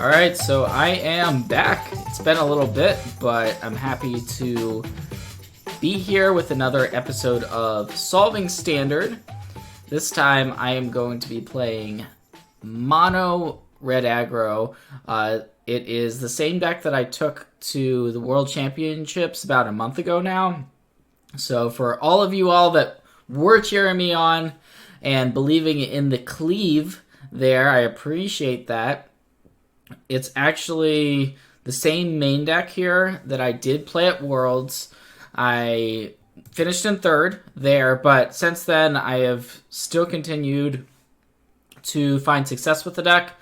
Alright, so I am back. It's been a little bit, but I'm happy to be here with another episode of Solving Standard. This time I am going to be playing Mono Red Aggro. It is the same deck that I took to the World Championships about a month ago now. So for all of you all that were cheering me on and believing in the Cleave there, I appreciate that. It's actually the same main deck here that I did play at Worlds. I finished in third there, but since then I have still continued to find success with the deck.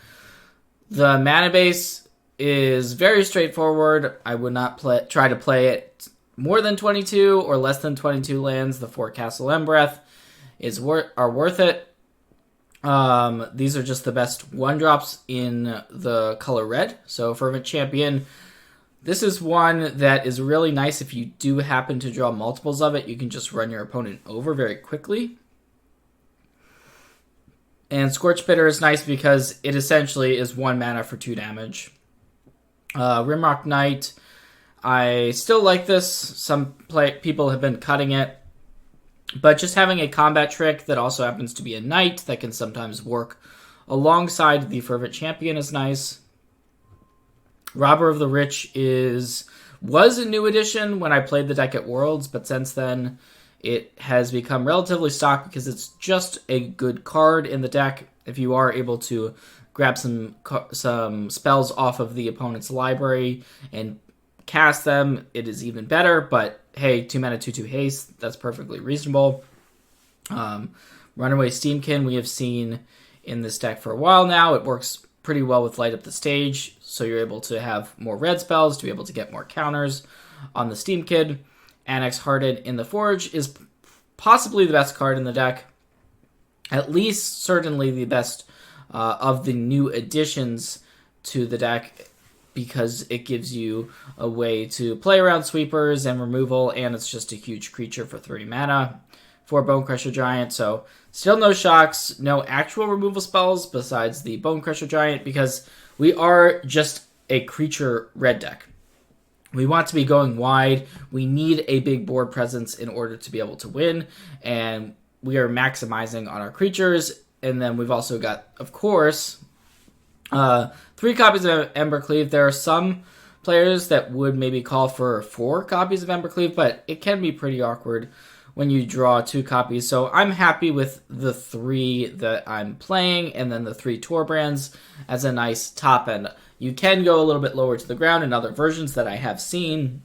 The mana base is very straightforward. I would not try to play it more than 22 or less than 22 lands. The 4 Castle Embereth are worth it. These are just the best 1-drops in the color red. So Fervent Champion, this is one that is really nice if you do happen to draw multiples of it. You can just run your opponent over very quickly. And Scorch Bitter is nice because it essentially is 1 mana for 2 damage. Rimrock Knight, I still like this. Some people have been cutting it. But just having a combat trick that also happens to be a knight that can sometimes work alongside the Fervent Champion is nice. Robber of the Rich was a new addition when I played the deck at Worlds, but since then it has become relatively stock because it's just a good card in the deck. If you are able to grab some spells off of the opponent's library and cast them, it is even better, but hey, 2 mana 2/2 haste, that's perfectly reasonable. Runaway Steamkin we have seen in this deck for a while now. It works pretty well with Light Up the Stage, so you're able to have more red spells to be able to get more counters on the Steamkin. Annex Hearted in the Forge is possibly the best card in the deck, at least certainly the best of the new additions to the deck, because it gives you a way to play around sweepers and removal, and it's just a huge creature for 3 mana for Bonecrusher Giant. So still no shocks, no actual removal spells besides the Bonecrusher Giant, because we are just a creature red deck. We want to be going wide. We need a big board presence in order to be able to win, and we are maximizing on our creatures. And then we've also got, of course, 3 copies of Embercleave. There are some players that would maybe call for 4 copies of Embercleave, but it can be pretty awkward when you draw 2 copies. So I'm happy with the 3 that I'm playing, and then the 3 Torbrands as a nice top end. You can go a little bit lower to the ground in other versions that I have seen,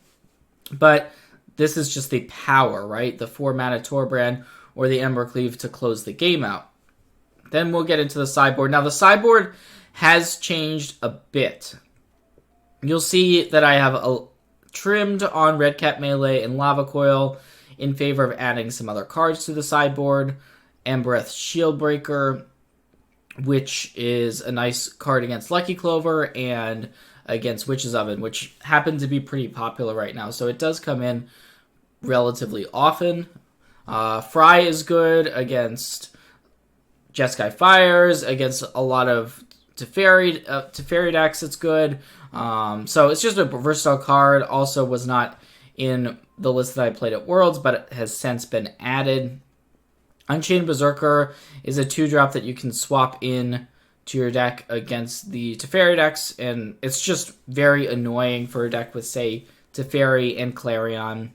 but this is just the power, right? The 4 mana Torbrand or the Embercleave to close the game out. Then we'll get into the sideboard. Now the sideboard has changed a bit. You'll see that I have trimmed on Red Cap Melee and Lava Coil in favor of adding some other cards to the sideboard. Embereth Shieldbreaker, which is a nice card against Lucky Clover and against Witch's Oven, which happen to be pretty popular right now. So it does come in relatively often. Fry is good against Jeskai Fires, against a lot of Teferi decks, it's good. So it's just a versatile card. Also was not in the list that I played at Worlds, but it has since been added. Unchained Berserker is a 2-drop that you can swap in to your deck against the Teferi decks, and it's just very annoying for a deck with, say, Teferi and Clarion,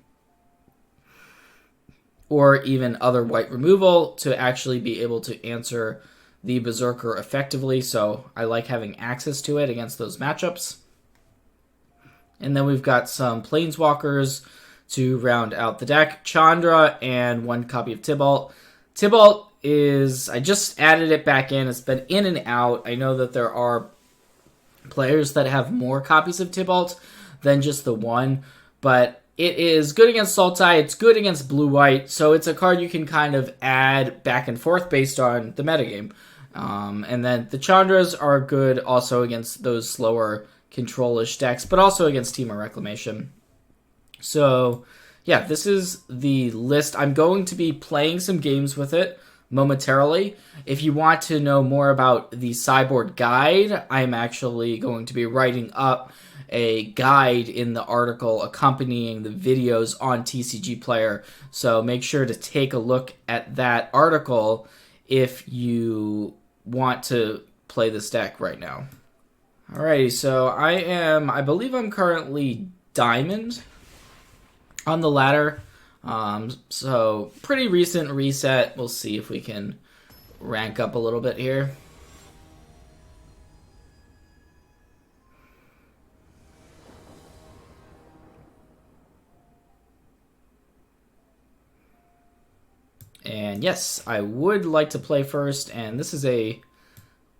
or even other white removal, to actually be able to answer the Berserker effectively, so I like having access to it against those matchups. And then we've got some Planeswalkers to round out the deck. Chandra and 1 copy of Tibalt. Tibalt is, I just added it back in. It's been in and out. I know that there are players that have more copies of Tibalt than just the 1, but it is good against Sultai. It's good against blue-white, so it's a card you can kind of add back and forth based on the metagame. And then the Chandras are good also against those slower control-ish decks, but also against Temur Reclamation. So yeah, this is the list. I'm going to be playing some games with it momentarily. If you want to know more about the Sideboard guide, I'm actually going to be writing up a guide in the article accompanying the videos on TCGplayer. So make sure to take a look at that article if you want to play this deck right now. Alrighty, so I believe I'm currently Diamond on the ladder. So pretty recent reset. We'll see if we can rank up a little bit here. And yes, I would like to play first, and this is a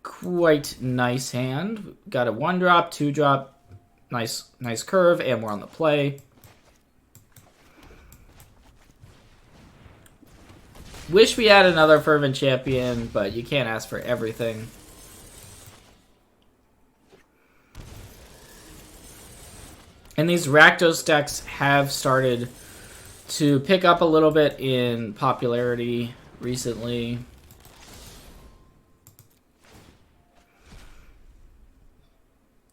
quite nice hand. Got a 1-drop, 2-drop, nice curve, and we're on the play. Wish we had another Fervent Champion, but you can't ask for everything. And these Rakdos decks have started to pick up a little bit in popularity recently.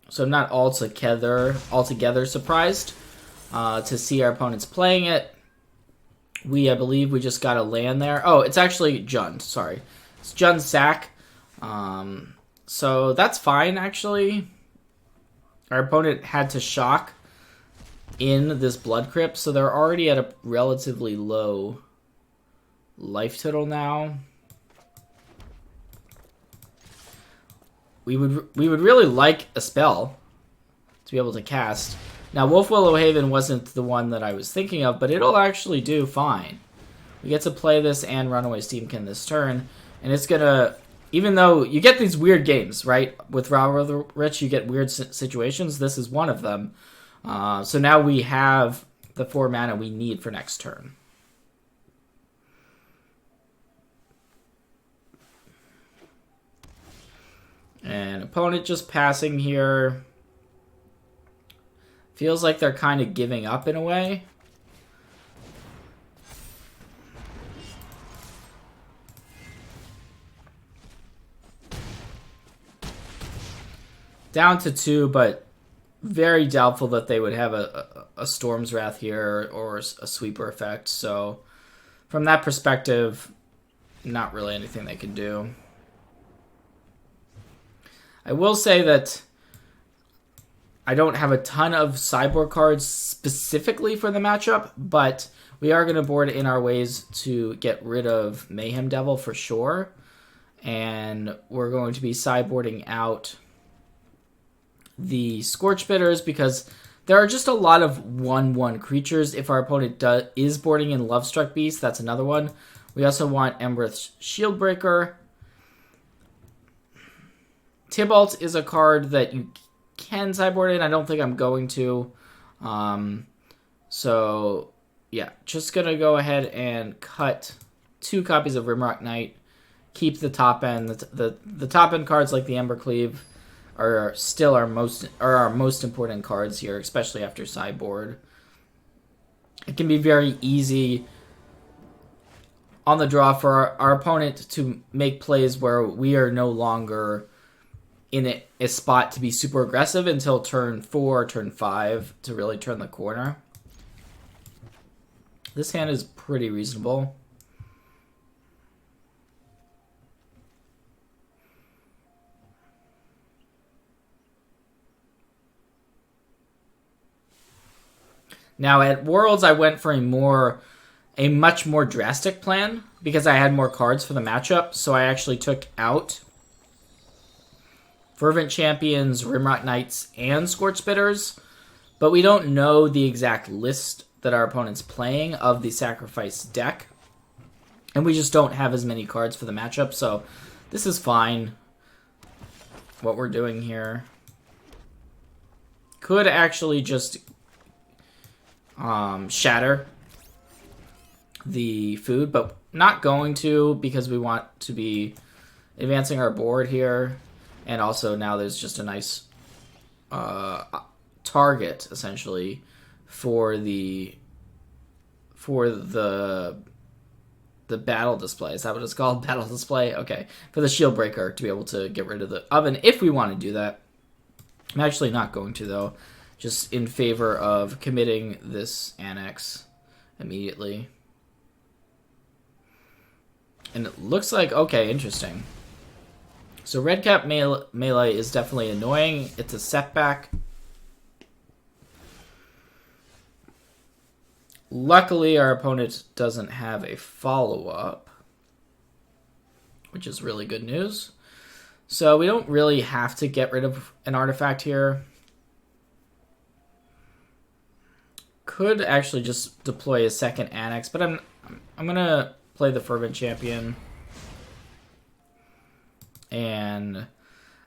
So I'm not altogether surprised to see our opponents playing it. I believe we just got a land there. Oh, it's actually Jund. Sorry. It's Jund's sack. So that's fine, actually. Our opponent had to shock in this Blood Crypt, so they're already at a relatively low life total now. We would really like a spell to be able to cast. Now, Wolf Willow Haven wasn't the one that I was thinking of, but it'll actually do fine. We get to play this and Runaway Steamkin this turn, and it's gonna, even though you get these weird games, right? With Raw the Rich, you get weird situations. This is one of them. So now we have the 4 mana we need for next turn. And opponent just passing here. Feels like they're kind of giving up in a way. Down to 2, but very doubtful that they would have a Storm's Wrath here or a sweeper effect. So from that perspective, not really anything they can do. I will say that I don't have a ton of sideboard cards specifically for the matchup, but we are going to board in our ways to get rid of Mayhem Devil for sure. And we're going to be sideboarding out the Scorch Bitters because there are just a lot of 1/1 creatures. If our opponent is boarding in Lovestruck Beast, that's another one. We also want Embereth's Shieldbreaker. Tybalt is a card that you can sideboard in. I don't think I'm going to. So, yeah, just going to go ahead and cut 2 copies of Rimrock Knight. Keep the top end. The top end cards like the Ember Cleave are still our most important cards here, especially after sideboard. It can be very easy on the draw for our opponent to make plays where we are no longer in a spot to be super aggressive until turn 4, turn 5 to really turn the corner. This hand is pretty reasonable. Now at Worlds, I went for a much more drastic plan because I had more cards for the matchup. So I actually took out Fervent Champions, Rimrock Knights, and Scorch Bitters, but we don't know the exact list that our opponent's playing of the Sacrifice deck, and we just don't have as many cards for the matchup, so this is fine, what we're doing here. Could actually just shatter the food, but not going to because we want to be advancing our board here. And also now there's just a nice target, essentially, for the the battle display. Is that what it's called? Battle display? Okay. For the shield breaker to be able to get rid of the oven if we want to do that. I'm actually not going to, though. Just in favor of committing this annex immediately. And it looks like, okay, interesting. So red cap melee is definitely annoying. It's a setback. Luckily, our opponent doesn't have a follow-up, which is really good news. So we don't really have to get rid of an artifact here. Could actually just deploy a second annex, but I'm gonna play the Fervent Champion and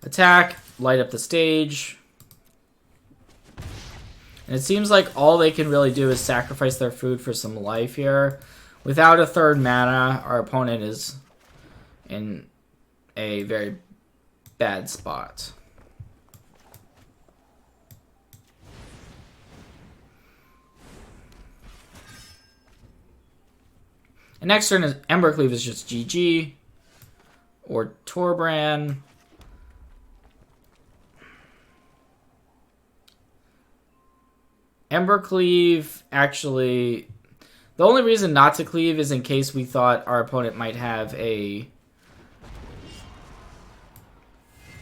attack, light up the stage. And it seems like all they can really do is sacrifice their food for some life here. Without a third mana, our opponent is in a very bad spot. And next turn is Ember Cleave is just GG. Or Torbran. Ember Cleave, actually, the only reason not to cleave is in case we thought our opponent might have a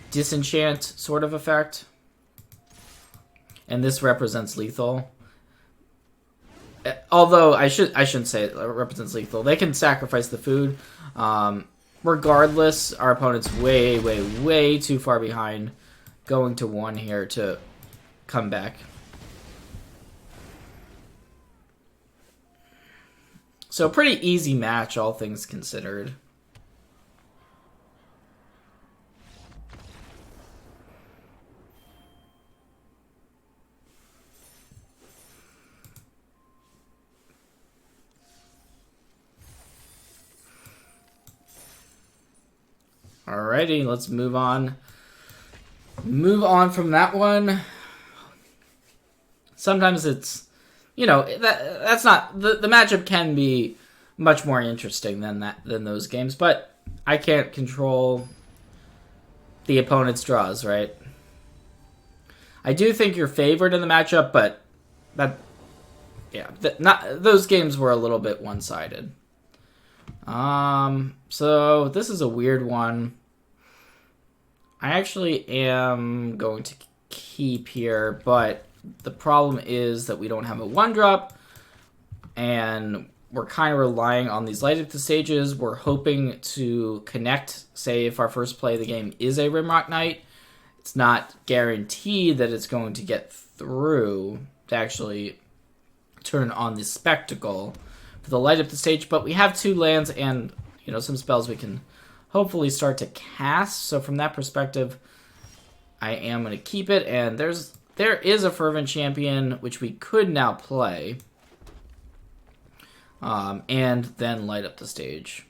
disenchant sort of effect. And this represents lethal. Although I shouldn't say it represents lethal. They can sacrifice the food. Regardless, our opponent's way, way, way too far behind going to 1 here to come back. So pretty easy match, all things considered. Alrighty, let's move on. Move on from that one. Sometimes it's, you know, that's not the matchup can be much more interesting than those games, but I can't control the opponent's draws, right? I do think you're favored in the matchup, but those games were a little bit one-sided. So this is a weird one. I actually am going to keep here, but the problem is that we don't have a 1-drop, and we're kind of relying on these light up the stages. We're hoping to connect, say if our first play of the game is a Rimrock Knight. It's not guaranteed that it's going to get through to actually turn on the spectacle for the light up the stage, but we have 2 lands and, you know, some spells we can hopefully start to cast. So from that perspective, I am going to keep it, and there is a Fervent Champion which we could now play, and then light up the stage.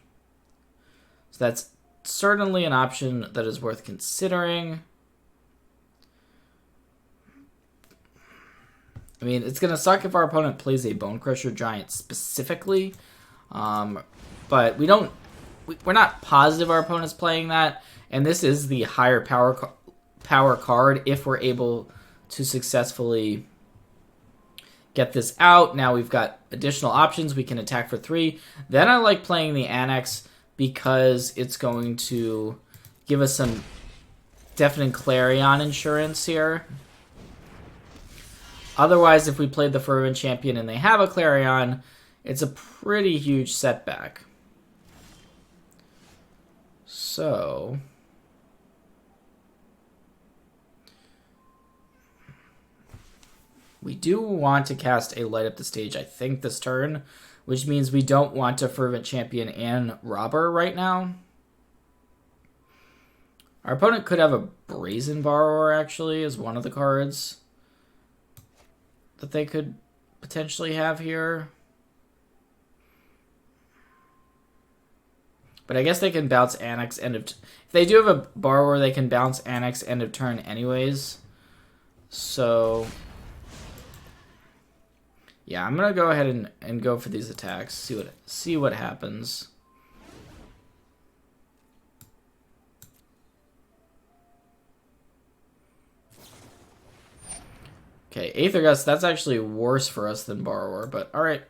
So that's certainly an option that is worth considering. I mean, it's going to suck if our opponent plays a Bone Crusher Giant specifically, but we're not positive our opponent's playing that, and this is the higher power card if we're able to successfully get this out. Now we've got additional options. We can attack for 3. Then I like playing the Annex because it's going to give us some definite Clarion insurance here. Otherwise, if we played the Fervent Champion and they have a Clarion, it's a pretty huge setback. So we do want to cast a light up the stage, I think, this turn, which means we don't want to Fervent Champion and Robber right now. Our opponent could have a Brazen Borrower, actually, as one of the cards that they could potentially have here. But I guess they can bounce Annex end of... If they do have a Borrower, they can bounce Annex end of turn anyways. So yeah, I'm going to go ahead and go for these attacks. See what happens. Okay, Aether Gust, that's actually worse for us than Borrower, but alright.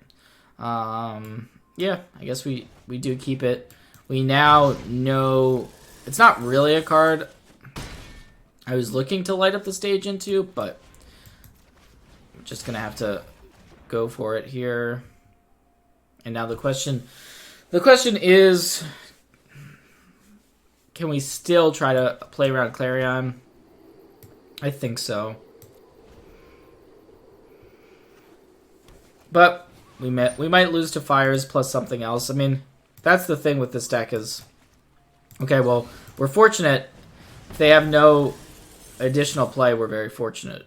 Yeah, I guess we do keep it. We now know it's not really a card I was looking to light up the stage into, but I'm just gonna have to go for it here. And now the question is, can we still try to play around Clarion? I think so. But we might lose to Fires plus something else. I mean, that's the thing with this deck is, okay, well, we're fortunate. If they have no additional play, we're very fortunate.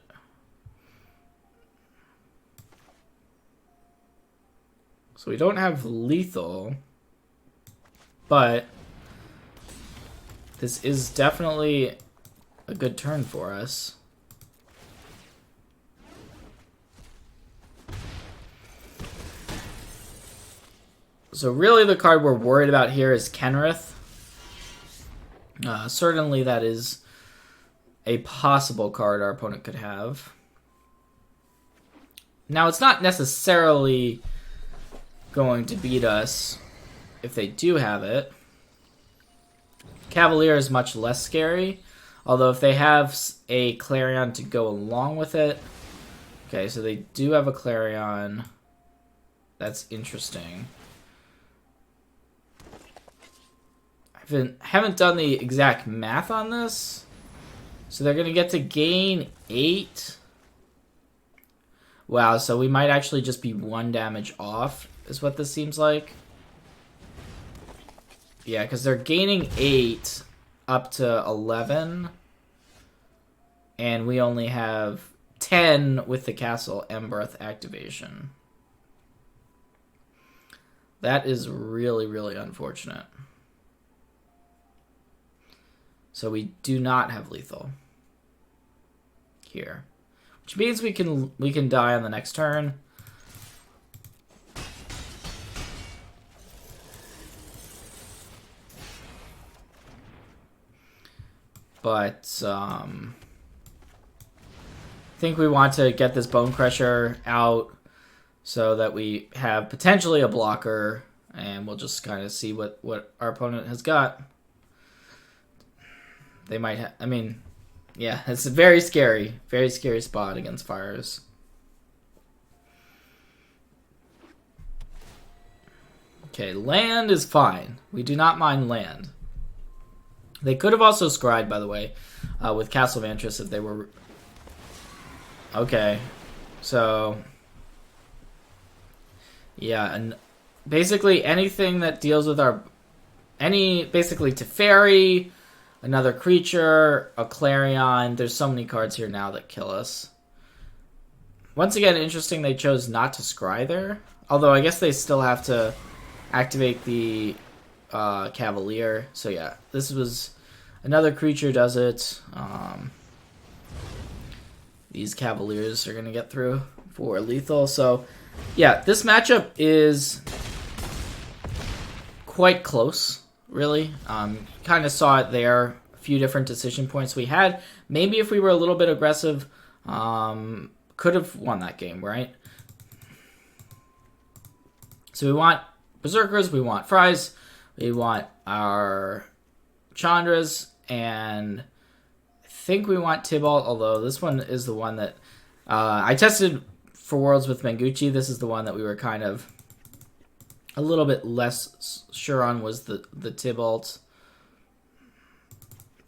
So we don't have lethal, but this is definitely a good turn for us. So really the card we're worried about here is Kenrith. Certainly that is a possible card our opponent could have. Now it's not necessarily going to beat us if they do have it. Cavalier is much less scary, although if they have a Clarion to go along with it. Okay, so they do have a Clarion. That's interesting. I haven't done the exact math on this. So they're going to get to gain 8. Wow, so we might actually just be 1 damage off, is what this seems like. Yeah, because they're gaining 8 up to 11. And we only have 10 with the Castle Embereth activation. That is really, really unfortunate. So we do not have lethal here, which means we can die on the next turn. But I think we want to get this Bone Crusher out so that we have potentially a blocker, and we'll just kind of see what our opponent has got. They might have, I mean, yeah, it's a very scary spot against Fires. Okay, land is fine. We do not mind land. They could have also scryed, by the way, with Castle Vantress if they were... Okay, so... Yeah, and basically anything that deals with our... Basically Teferi... Another creature, a Clarion. There's so many cards here now that kill us. Once again, interesting they chose not to scry there. Although I guess they still have to activate the Cavalier. So yeah, this was... Another creature does it. These Cavaliers are going to get through for lethal. So yeah, this matchup is quite close. Really, kind of saw it there. A few different decision points we had. Maybe if we were a little bit aggressive, could have won that game, right? So we want Berserkers, we want Fries, we want our Chandras, and I think we want Tibalt, although this one is the one that I tested for Worlds with Menguchi. This is the one that we were kind of a little bit less sure on, was the Tibalt.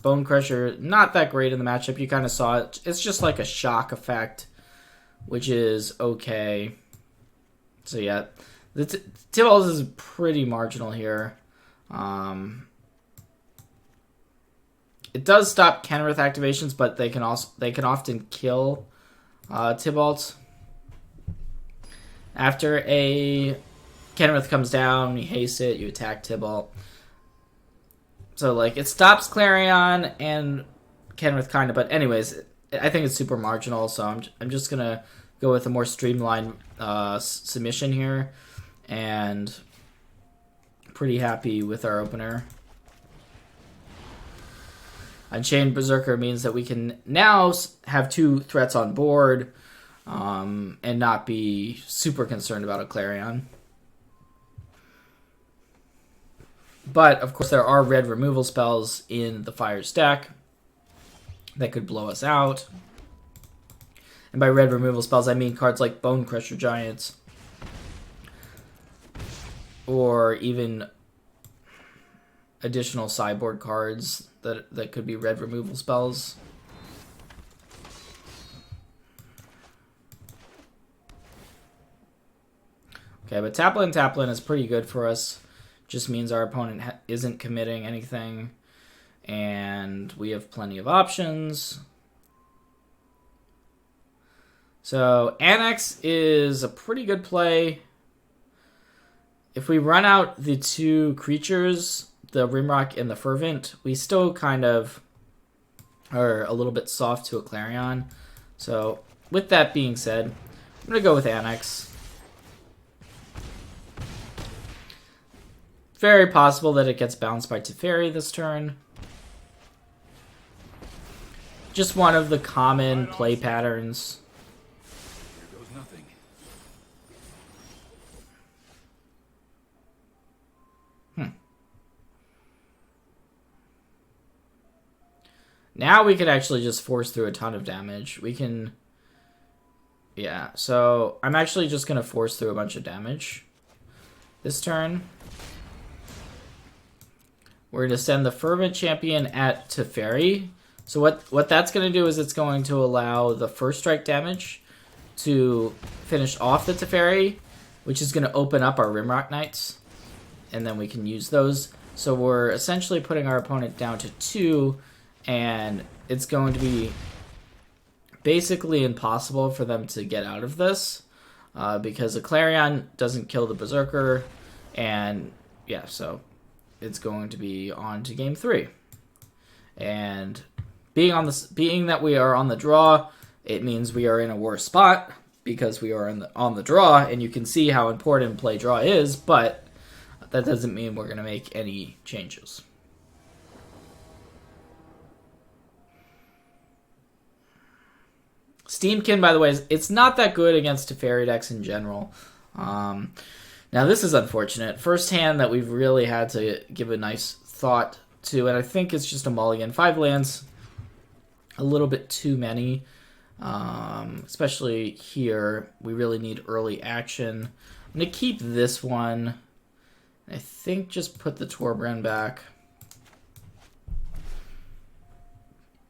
Bone Crusher, not that great in the matchup. You kind of saw it. It's just like a shock effect, which is okay. So yeah, the Tibalt is pretty marginal here. It does stop Kenrith activations, but they can often kill Tibalt. After a Kenrith comes down, you haste it, you attack Tibalt. So, like, it stops Clarion and Kenrith kind of, but anyways, I think it's super marginal, so I'm just going to go with a more streamlined submission here, and pretty happy with our opener. Unchained Berserker means that we can now have 2 threats on board, and not be super concerned about a Clarion. But, of course, there are red removal spells in the Fire's deck that could blow us out. And by red removal spells, I mean cards like Bone Crusher Giants. Or even additional sideboard cards that could be red removal spells. Okay, but Taplin is pretty good for us. Just means our opponent isn't committing anything. And we have plenty of options. So, Annex is a pretty good play. If we run out the two creatures, the Rimrock and the Fervent, we still kind of are a little bit soft to a Clarion. So, with that being said, I'm going to go with Annex. Very possible that it gets bounced by Teferi this turn. Just one of the common play patterns. Here goes nothing. Now we could actually just force through a ton of damage. We can... Yeah, so I'm actually just going to force through a bunch of damage this turn. We're going to send the Fervent Champion at Teferi. So what that's going to do is it's going to allow the first strike damage to finish off the Teferi, which is going to open up our Rimrock Knights. And then we can use those. So we're essentially putting our opponent down to 2, and it's going to be basically impossible for them to get out of this because a Clarion doesn't kill the Berserker, and yeah, so it's going to be on to game 3. And being that we are on the draw, it means we are in a worse spot because we are on the draw, and you can see how important play draw is, but that doesn't mean we're going to make any changes. Steamkin, by the way, it's not that good against Teferi decks in general. Now, this is unfortunate. First hand that we've really had to give a nice thought to, and I think it's just a mulligan. 5 lands, a little bit too many, especially here. We really need early action. I'm going to keep this one. I think just put the Torbran back.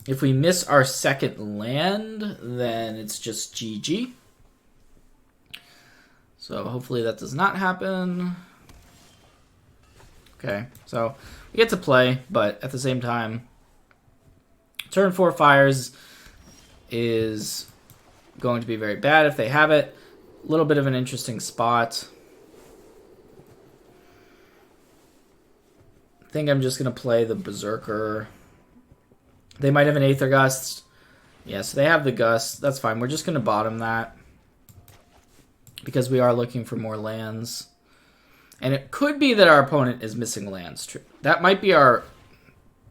If we miss our second land, then it's just GG. So hopefully that does not happen. Okay, so we get to play, but at the same time, turn 4 fires is going to be very bad if they have it. A little bit of an interesting spot. I think I'm just going to play the Berserker. They might have an Aether Gust. Yeah, so they have the Gust. That's fine. We're just going to bottom that because we are looking for more lands. And it could be that our opponent is missing lands. True. That might be our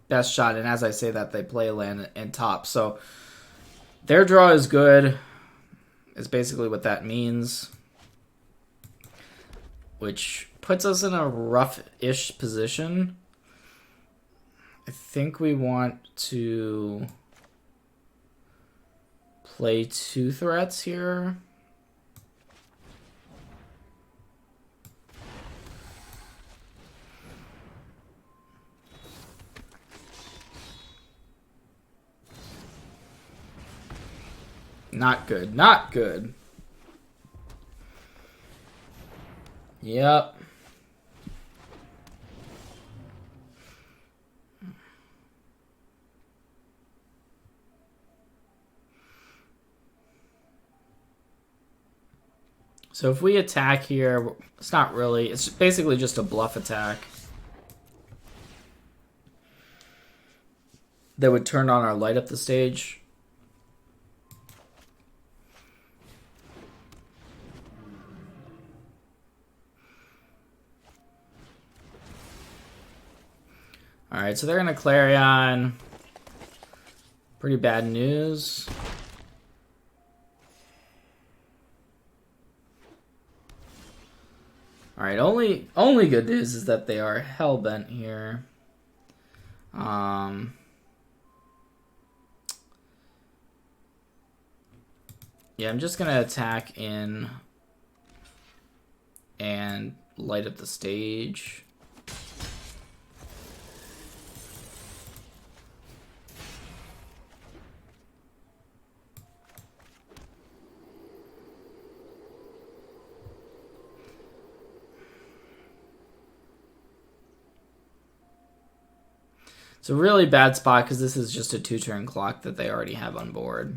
best shot. And as I say that, they play a land and top. So their draw is good, is basically what that means. Which puts us in a rough-ish position. I think we want to play 2 threats here. Not good. Not good. Yep. So if we attack here, it's not really, it's basically just a bluff attack that would turn on our light up the stage. Alright, so they're going to Clarion. Pretty bad news. Alright, only good news is that they are hellbent here. Yeah, I'm just gonna attack in and light up the stage. It's a really bad spot because this is just a 2-turn clock that they already have on board.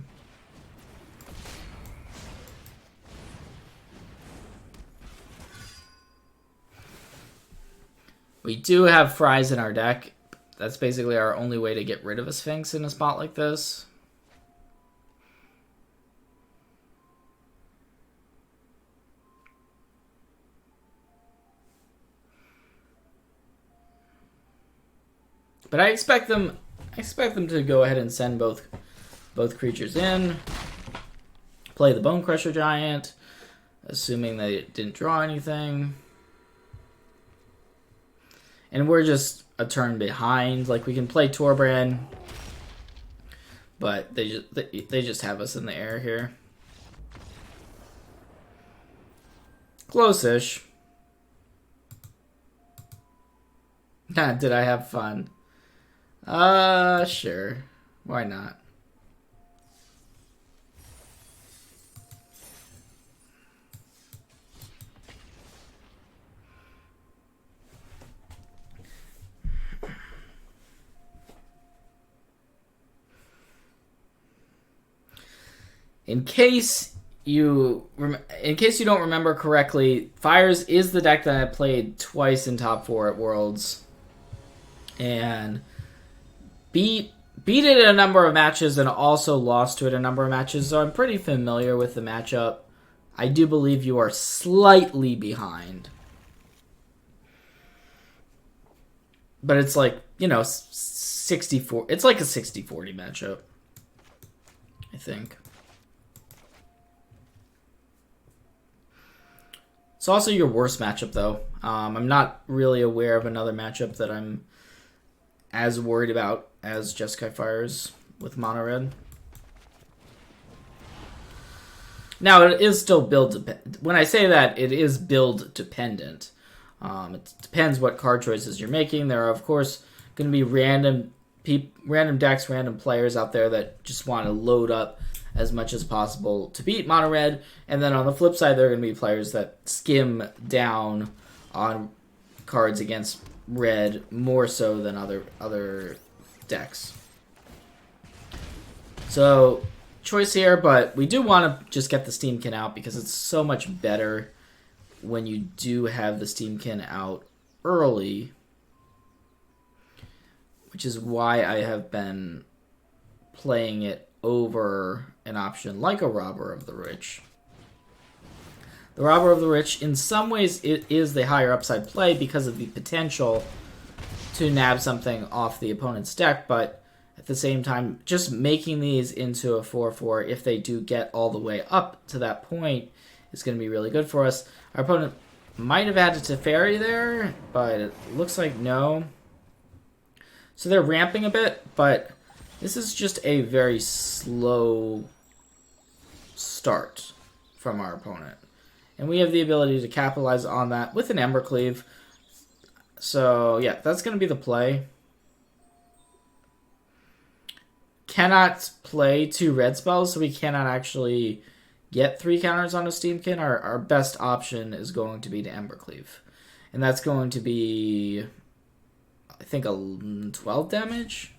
We do have Fries in our deck. That's basically our only way to get rid of a Sphinx in a spot like this. But I expect them to go ahead and send both creatures in. Play the Bone Crusher Giant, assuming they didn't draw anything. And we're just a turn behind. Like, we can play Torbrand, but they just have us in the air here. Close-ish. Did I have fun? Sure. Why not? In case you don't remember correctly, Fires is the deck that I played twice in top 4 at Worlds, and beat it in a number of matches and also lost to it a number of matches. So I'm pretty familiar with the matchup. I do believe you are slightly behind, but it's like, you know, 64. It's like a 60-40 matchup, I think. It's also your worst matchup, though. I'm not really aware of another matchup that I'm as worried about as Jeskai Fires with mono red. Now, it is still build dependent. When I say that, it is build dependent. It depends what card choices you're making. There are, of course, going to be random decks, random players out there that just want to load up as much as possible to beat mono red, and then on the flip side, there are going to be players that skim down on cards against red more so than other decks. So, choice here, but we do want to just get the Steamkin out because it's so much better when you do have the Steamkin out early, which is why I have been playing it over an option like a Robber of the Rich. The Robber of the Rich, in some ways, it is the higher upside play because of the potential to nab something off the opponent's deck, but at the same time, just making these into a 4/4, if they do get all the way up to that point, is going to be really good for us. Our opponent might have added Teferi there, but it looks like no. So they're ramping a bit, but this is just a very slow start from our opponent. And we have the ability to capitalize on that with an Ember Cleave. So, yeah, that's going to be the play. Cannot play 2 red spells, so we cannot actually get 3 counters on a Steamkin. Our best option is going to be to Ember Cleave. And that's going to be, I think, a 12 damage.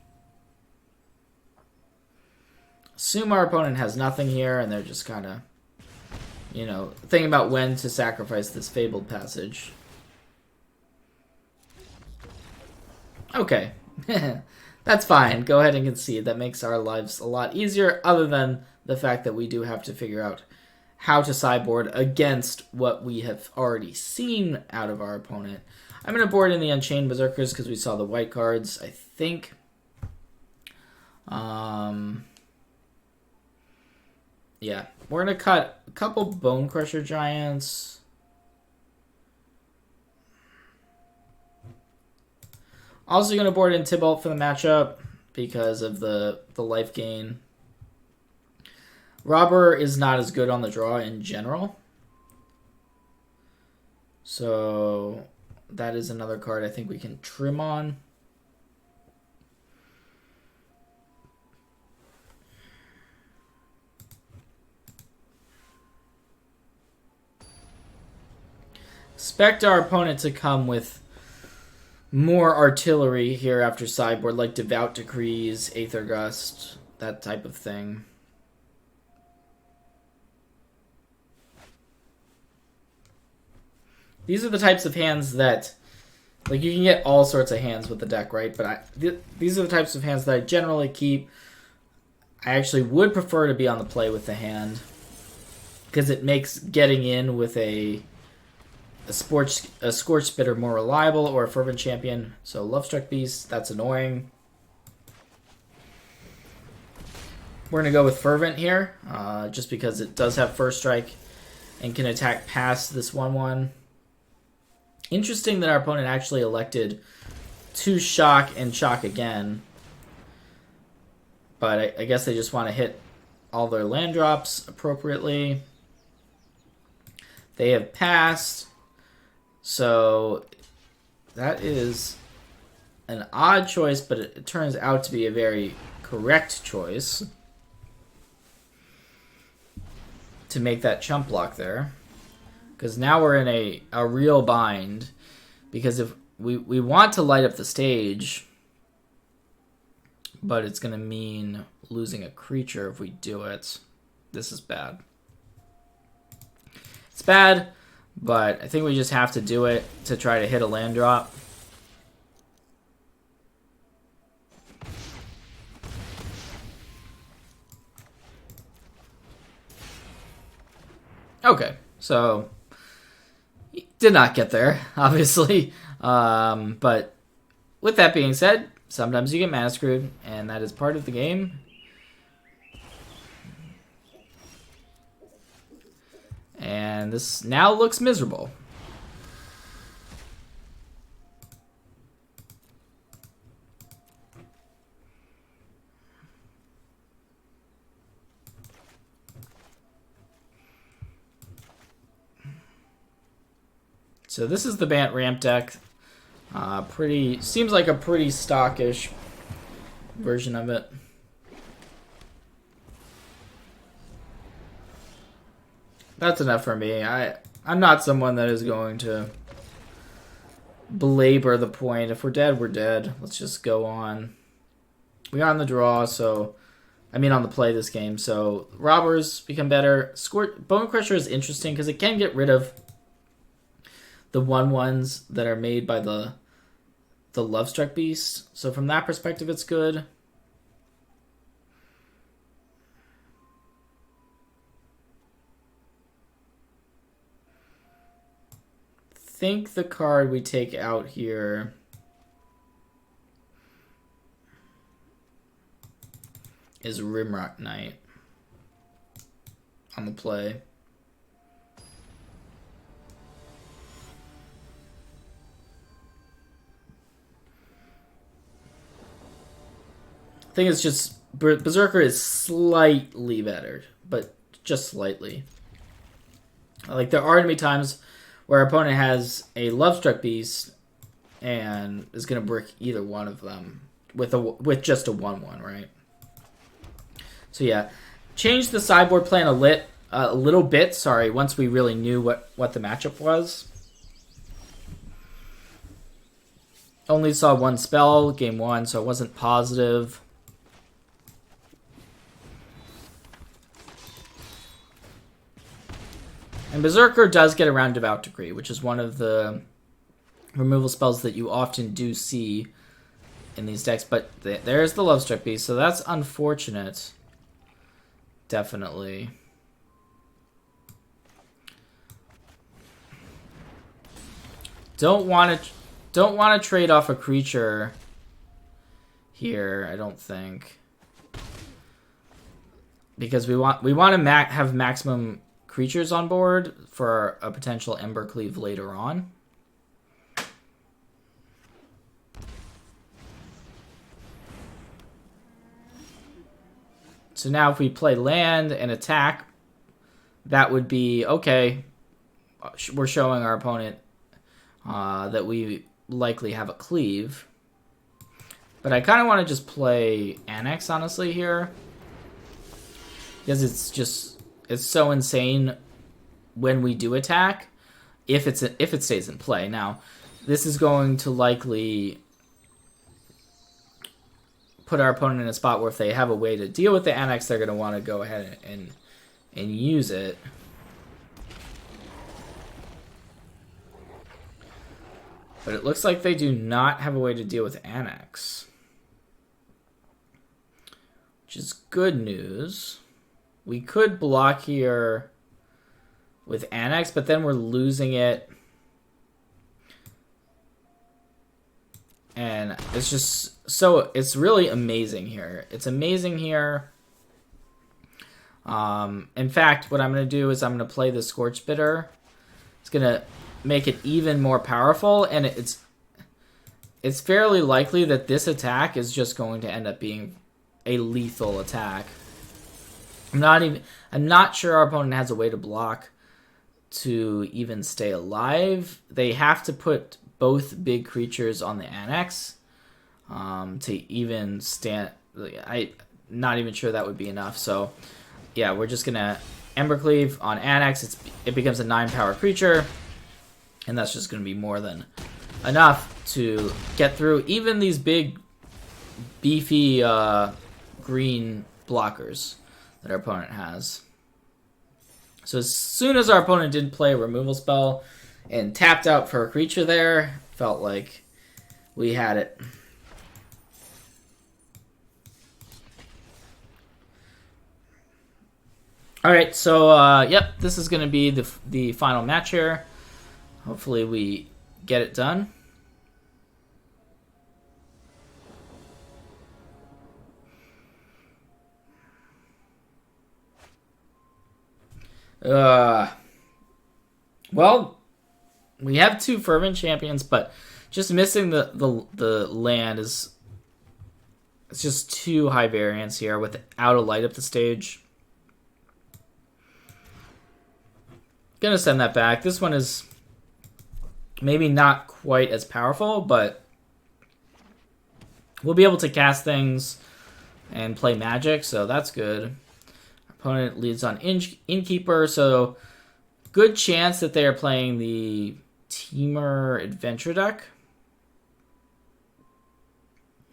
Assume our opponent has nothing here, and they're just kind of, you know, thinking about when to sacrifice this Fabled Passage. Okay. That's fine. Go ahead and concede. That makes our lives a lot easier, other than the fact that we do have to figure out how to sideboard against what we have already seen out of our opponent. I'm going to board in the Unchained Berserkers because we saw the white cards, I think. Yeah, we're going to cut a couple Bone Crusher Giants. Also going to board in Tybalt for the matchup because of the life gain. Robber is not as good on the draw in general. So that is another card I think we can trim on. Expect our opponent to come with more artillery here after sideboard, like Devout Decrees, Aether Gust, that type of thing. These are the types of hands that, like, you can get all sorts of hands with the deck, right? But these are the types of hands that I generally keep. I actually would prefer to be on the play with the hand because it makes getting in with a Scorch Spitter more reliable, or a Fervent Champion. So Lovestruck Beast, that's annoying. We're going to go with Fervent here, just because it does have First Strike and can attack past this 1/1. Interesting that our opponent actually elected to shock and shock again. But I guess they just want to hit all their land drops appropriately. They have passed. So that is an odd choice, but it turns out to be a very correct choice to make that chump block there. Because now we're in a real bind. Because if we want to light up the stage, but it's going to mean losing a creature if we do it. This is bad. It's bad. But I think we just have to do it to try to hit a land drop. Okay, so did not get there, obviously. But with that being said, sometimes you get mana screwed, and that is part of the game. And this now looks miserable. So this is the Bant ramp deck. Seems like a pretty stockish version of it. That's enough for me. I'm not someone that is going to belabor the point. If we're dead, we're dead. Let's just go on. We are on the draw, so... I mean on the play this game, so... Robbers become better. Bone Crusher is interesting because it can get rid of the 1/1s that are made by the Lovestruck Beast. So from that perspective, it's good. I think the card we take out here is Rimrock Knight on the play. I think it's just Berserker is slightly better, but just slightly. Like there are going to be times where our opponent has a Lovestruck Beast and is going to brick either one of them with just a 1/1, right? So yeah, change the sideboard plan a little bit. Sorry, once we really knew what the matchup was. Only saw one spell game 1, so it wasn't positive. And Berserker does get around Devout Decree, which is one of the removal spells that you often do see in these decks. But there's the Lovestruck Beast, so that's unfortunate. Definitely. Don't want to trade off a creature here, I don't think. Because we want to have maximum creatures on board for a potential Ember Cleave later on. So now if we play land and attack, that would be, okay, we're showing our opponent that we likely have a cleave. But I kind of want to just play Annex, honestly, here. Because it's so insane when we do attack, if it stays in play. Now, this is going to likely put our opponent in a spot where if they have a way to deal with the Annex, they're going to want to go ahead and use it. But it looks like they do not have a way to deal with Annex, which is good news. We could block here with Annex, but then we're losing it. And it's just so, it's really amazing here. It's amazing here. In fact, what I'm going to do is I'm going to play the Scorch Bitter. It's going to make it even more powerful, and it's fairly likely that this attack is just going to end up being a lethal attack. I'm not sure our opponent has a way to block to even stay alive. They have to put both big creatures on the Annex to even stand. I'm not even sure that would be enough. So yeah, we're just gonna Ember Cleave on Annex. It becomes a 9-power creature, and that's just gonna be more than enough to get through even these big beefy green blockers that our opponent has. So as soon as our opponent didn't play a removal spell and tapped out for a creature there, felt like we had it. Alright, so yep, this is going to be the final match here. Hopefully we get it done. Well, we have 2 Fervent Champions, but just missing the land is, it's just too high variance here without a light up the stage. Gonna send that back. This one is maybe not quite as powerful, but we'll be able to cast things and play Magic, so that's good. Opponent leads on Innkeeper, so good chance that they are playing the Teamer Adventure deck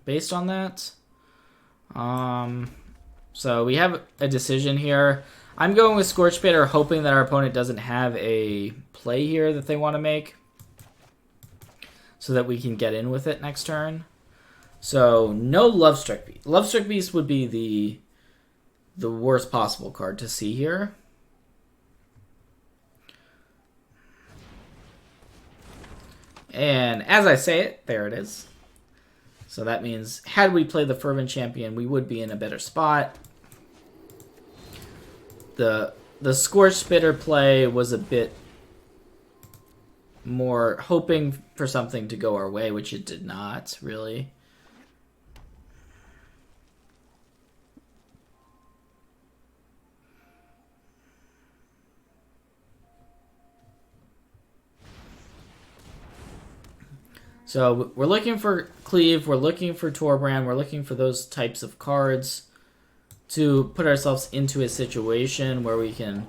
based on that. So we have a decision here. I'm going with Scorch Bitter, hoping that our opponent doesn't have a play here that they want to make, so that we can get in with it next turn. So no Lovestruck Beast. Lovestruck Beast would be the worst possible card to see here. And as I say it, there it is. So that means had we played the Fervent Champion, we would be in a better spot. The Scorched Bitter play was a bit more hoping for something to go our way, which it did not, really. So we're looking for Cleave, we're looking for Torbrand, we're looking for those types of cards to put ourselves into a situation where we can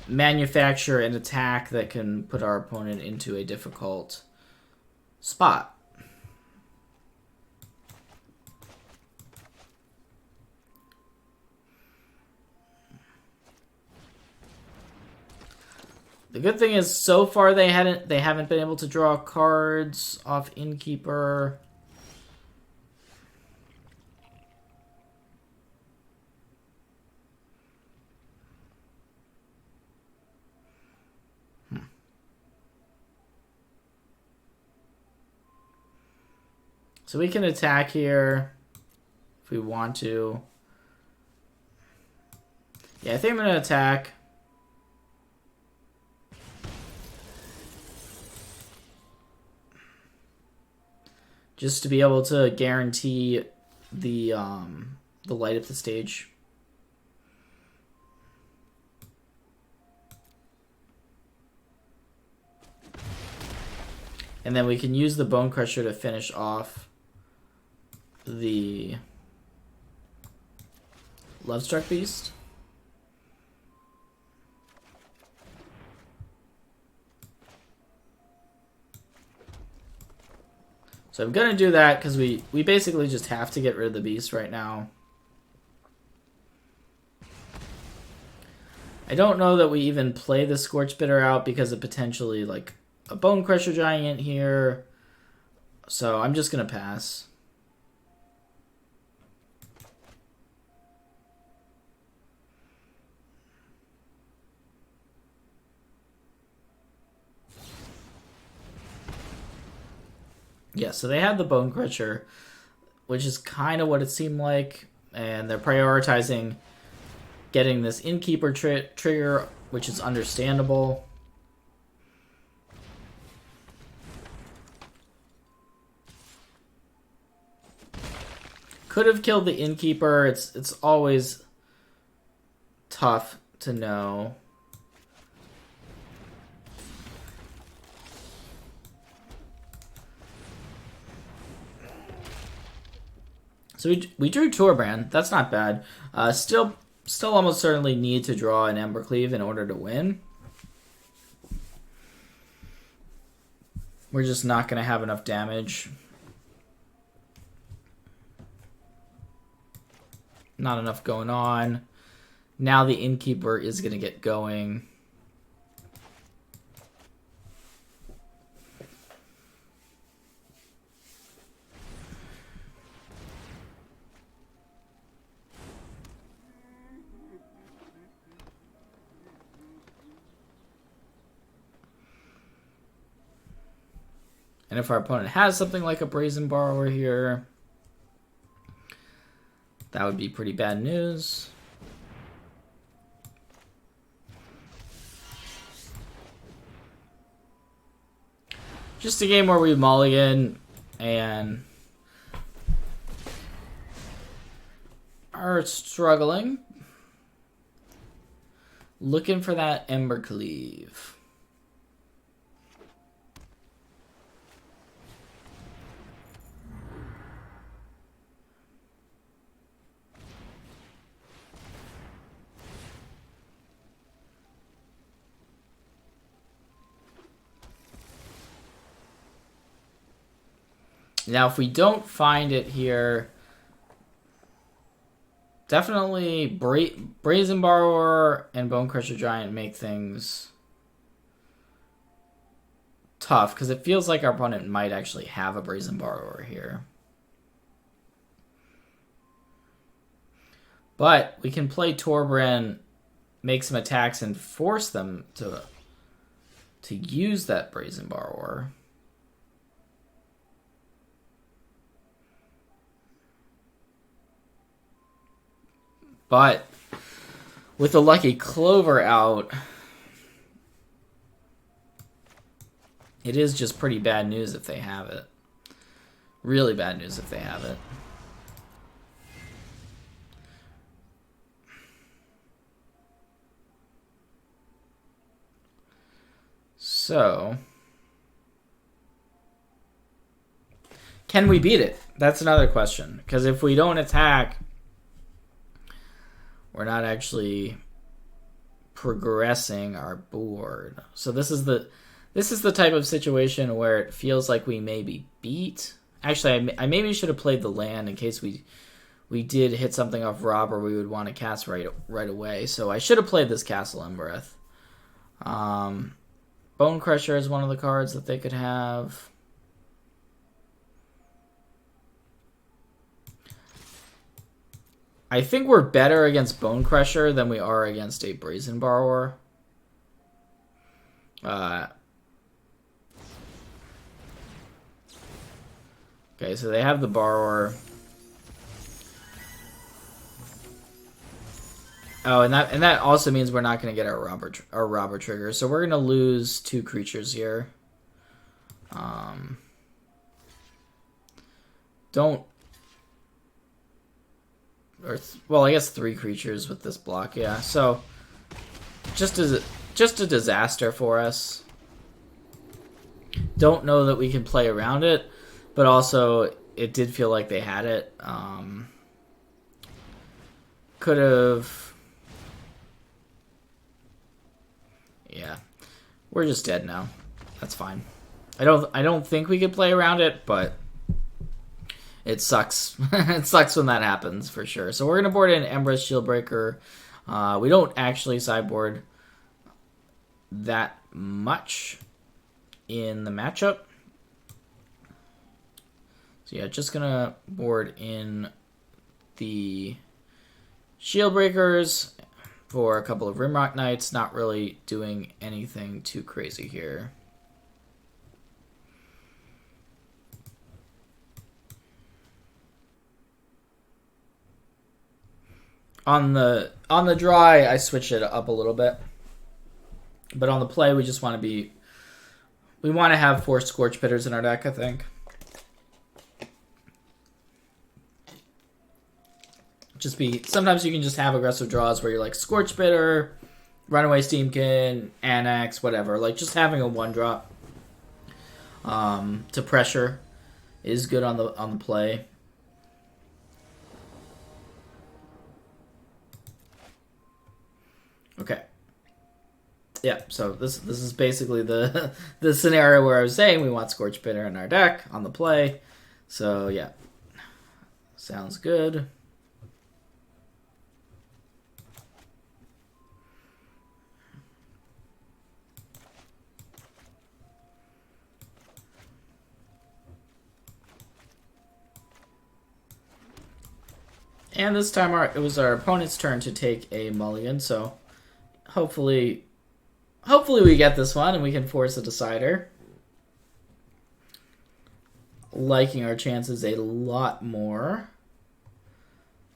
manufacture an attack that can put our opponent into a difficult spot. The good thing is, so far they haven't been able to draw cards off Innkeeper. So we can attack here if we want to. Yeah, I think I'm going to attack. Just to be able to guarantee the light of the stage. And then we can use the Bone Crusher to finish off the Lovestruck Beast. So I'm going to do that because we basically just have to get rid of the beast right now. I don't know that we even play the Scorch Bitter out because of potentially like a Bone Crusher Giant here. So I'm just going to pass. Yeah, so they had the Bone Crusher, which is kind of what it seemed like, and they're prioritizing getting this Innkeeper trigger, which is understandable. Could have killed the Innkeeper. It's always tough to know. So we drew Torbrand. That's not bad. Still almost certainly need to draw an Ember Cleave in order to win. We're just not going to have enough damage. Not enough going on. Now the Innkeeper is going to get going. And if our opponent has something like a Brazen Borrower here, that would be pretty bad news. Just a game where we mulligan and are struggling. Looking for that Ember Cleave. Now, if we don't find it here, definitely Brazen Borrower and Bone Crusher Giant make things tough, because it feels like our opponent might actually have a Brazen Borrower here. But we can play Torbrand, make some attacks, and force them to use that Brazen Borrower. But with the Lucky Clover out, it is just pretty bad news if they have it. Really bad news if they have it. So, can we beat it? That's another question. Because if we don't attack, we're not actually progressing our board. So this is the type of situation where it feels like we may be beat. Actually, I maybe should have played the land in case we did hit something off Robber we would want to cast right away. So I should have played this Castle Embereth. Bone Crusher is one of the cards that they could have. I think we're better against Bone Crusher than we are against a Brazen Borrower. Okay, so they have the Borrower. Oh, and that also means we're not going to get our Robber trigger. So we're going to lose 2 creatures here. Well, I guess 3 creatures with this block, yeah. So, just a disaster for us. don't know that we can play around it, but also it did feel like they had it. Could have... Yeah. We're just dead now. That's fine. I don't think we could play around it, but it sucks. It sucks when that happens, for sure. So we're going to board in Empress Shieldbreaker. We don't actually sideboard that much in the matchup. So yeah, just going to board in the Shieldbreakers for a couple of Rimrock Knights. Not really doing anything too crazy here. On the dry, I switch it up a little bit, but on the play, we just want to have 4 Scorch Bitters in our deck, I think. Sometimes you can just have aggressive draws where you're like Scorch Bitter, Runaway Steamkin, Annex, whatever. Like just having a 1-drop to pressure is good on the play. Okay. Yeah, so this is basically the scenario where I was saying we want Scorch Bitter in our deck on the play. So yeah. Sounds good. And this time it was our opponent's turn to take a mulligan, so hopefully we get this one and we can force a decider. Liking our chances a lot more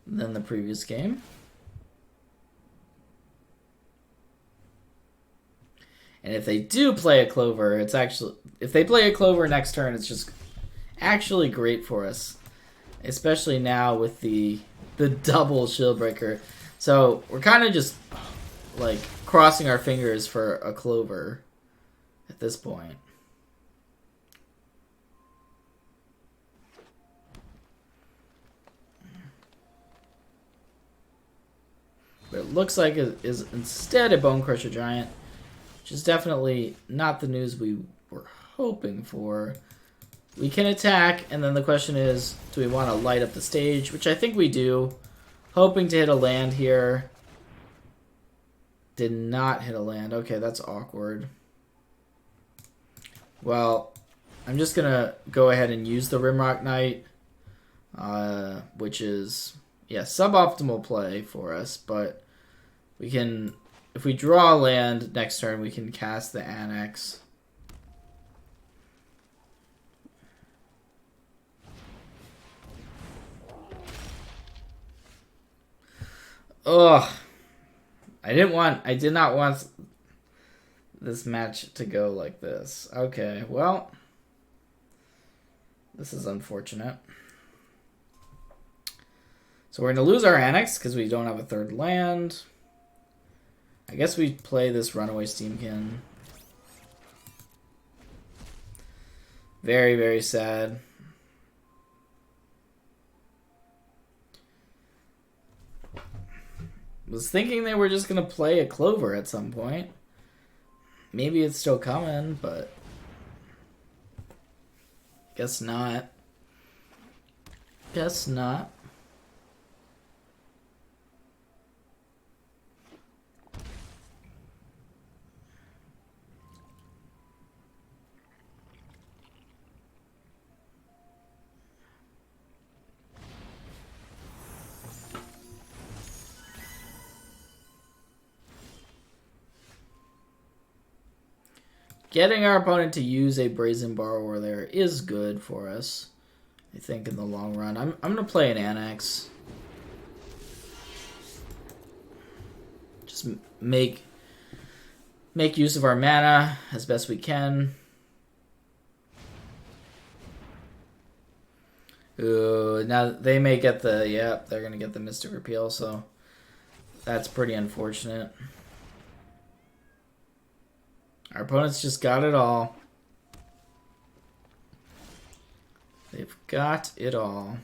than the previous game. And if they do play a Clover, if they play a Clover next turn, it's just actually great for us. Especially now with the double Shieldbreaker. So we're kind of just like crossing our fingers for a Clover at this point. But it looks like it is instead a Bone Crusher Giant, which is definitely not the news we were hoping for. We can attack, and then the question is, do we want to light up the stage? Which I think we do. Hoping to hit a land here. Did not hit a land. Okay, that's awkward. Well, I'm just going to go ahead and use the Rimrock Knight, which is, yeah, suboptimal play for us, but we can, if we draw a land next turn, we can cast the Annex. Ugh. I did not want this match to go like this. Okay, well, this is unfortunate. So we're going to lose our Annex because we don't have a third land. I guess we play this Runaway Steamkin. Very, very sad. Was thinking they were just going to play a Clover at some point. Maybe it's still coming, but guess not. Guess not. Getting our opponent to use a Brazen Borrower there is good for us, I think, in the long run. I'm going to play an Annex. Just make use of our mana as best we can. Ooh, now they may get the, yeah, they're going to get the Mystic Repeal, so that's pretty unfortunate. Our opponents just got it all. They've got it all.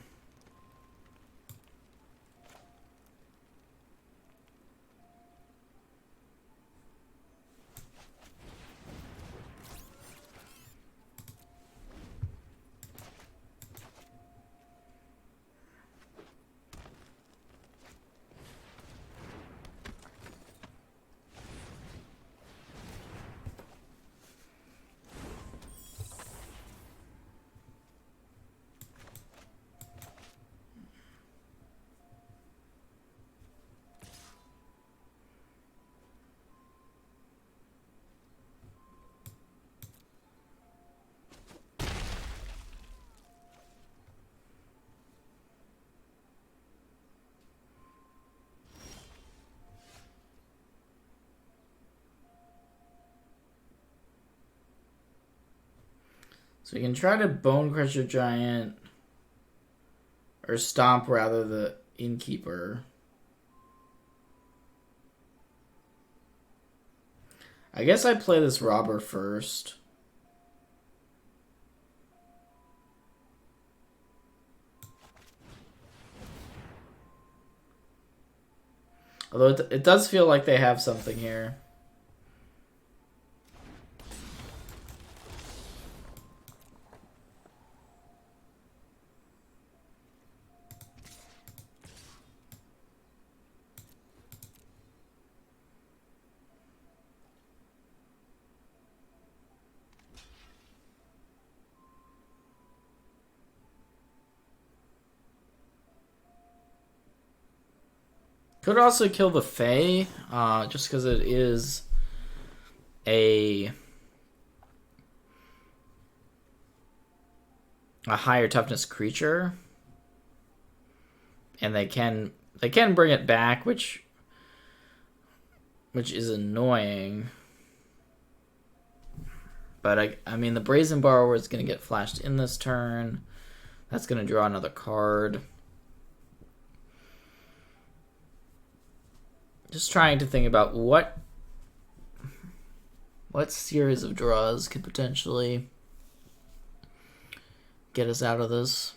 So we can try to Bone Crusher Giant, or Stomp rather, the Innkeeper. I guess I play this Robber first. Although it does feel like they have something here. Could also kill the Fae, just because it is a higher toughness creature, and they can bring it back, which is annoying. But I mean, the Brazen Borrower is going to get flashed in this turn. That's going to draw another card. Just trying to think about what series of draws could potentially get us out of this.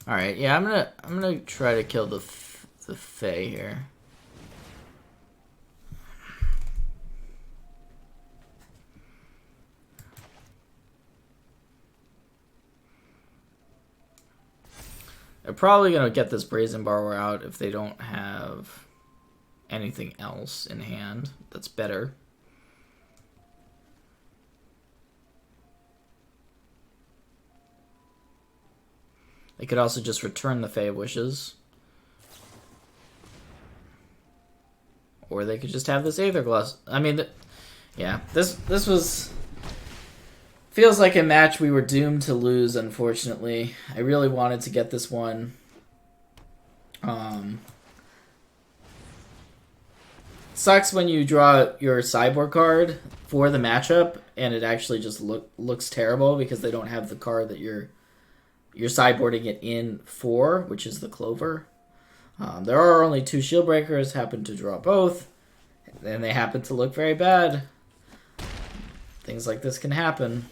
All right, yeah, I'm gonna try to kill the Fae here. They're probably going to get this Brazen Borrower out if they don't have anything else in hand that's better. They could also just return the Fae of Wishes. Or they could just have this Aether Gloss. I mean, yeah, this was... Feels like a match we were doomed to lose, unfortunately. I really wanted to get this one. Sucks when you draw your Sideboard card for the matchup, and it actually just looks terrible because they don't have the card that you're sideboarding it in for, which is the Clover. There are only 2 Shield Breakers, happen to draw both, and they happen to look very bad. Things like this can happen.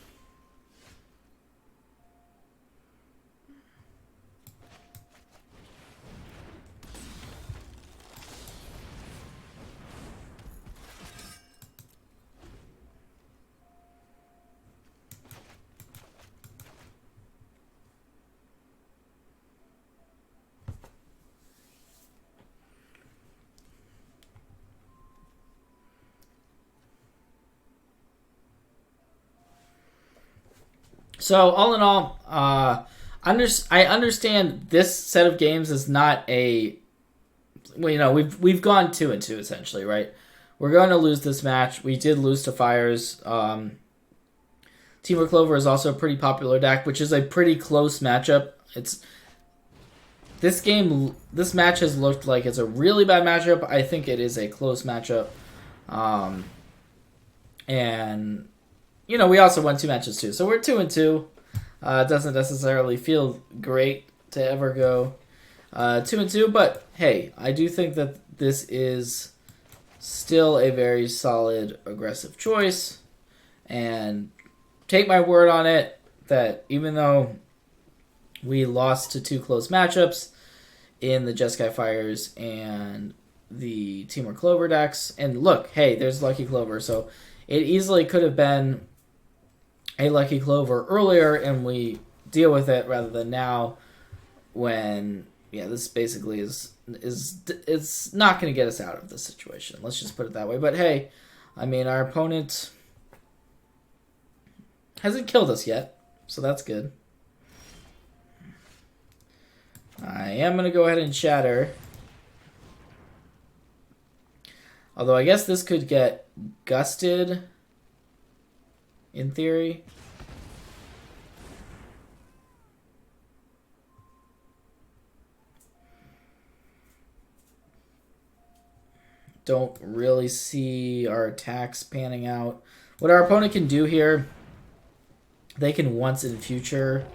So all in all, I understand this set of games is not a. Well, you know, we've gone 2-2 essentially, right? We're going to lose this match. We did lose to Fires. Team of Clover is also a pretty popular deck, which is a pretty close matchup. This match has looked like it's a really bad matchup. I think it is a close matchup, and. You know, we also won 2 matches too, so we're 2-2. It doesn't necessarily feel great to ever go 2-2, but hey, I do think that this is still a very solid aggressive choice, and take my word on it that even though we lost to 2 close matchups in the Jeskai Fires and the Teamwork Clover decks, and look, hey, there's Lucky Clover, so it easily could have been a Lucky Clover earlier and we deal with it rather than now when, yeah, this basically is it's not going to get us out of this situation. Let's just put it that way. But hey, I mean, our opponent hasn't killed us yet, so that's good. I am going to go ahead and shatter. Although I guess this could get gusted in theory. Don't really see our attacks panning out. What our opponent can do here, they can once in future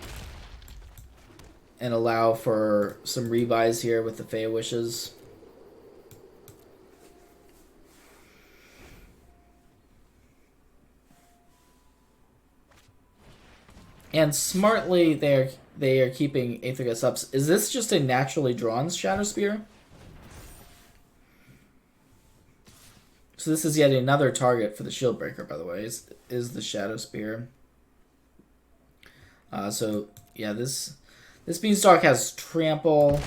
and allow for some rebuys here with the Fey Wishes. And smartly, they are keeping Aethergus up. Is this just a naturally drawn Shadow Spear? So this is yet another target for the Shield Breaker, by the way, is the Shadow Spear. So yeah, this Beanstalk has Trample.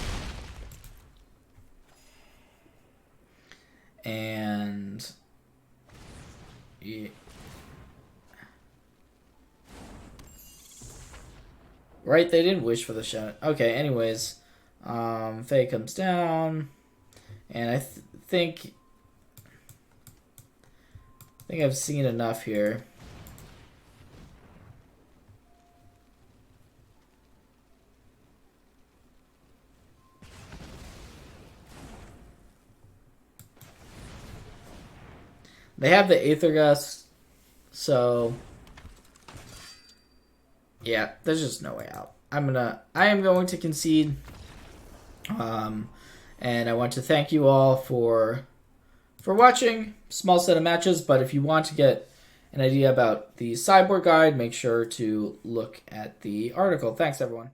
And yeah. Right, they didn't wish for the shadow. Okay, anyways, Faye comes down, and I think I've seen enough here. They have the Aethergus, so yeah, there's just no way out. I am going to concede. And I want to thank you all for watching. Small set of matches, but if you want to get an idea about the sideboard guide, make sure to look at the article. Thanks, everyone.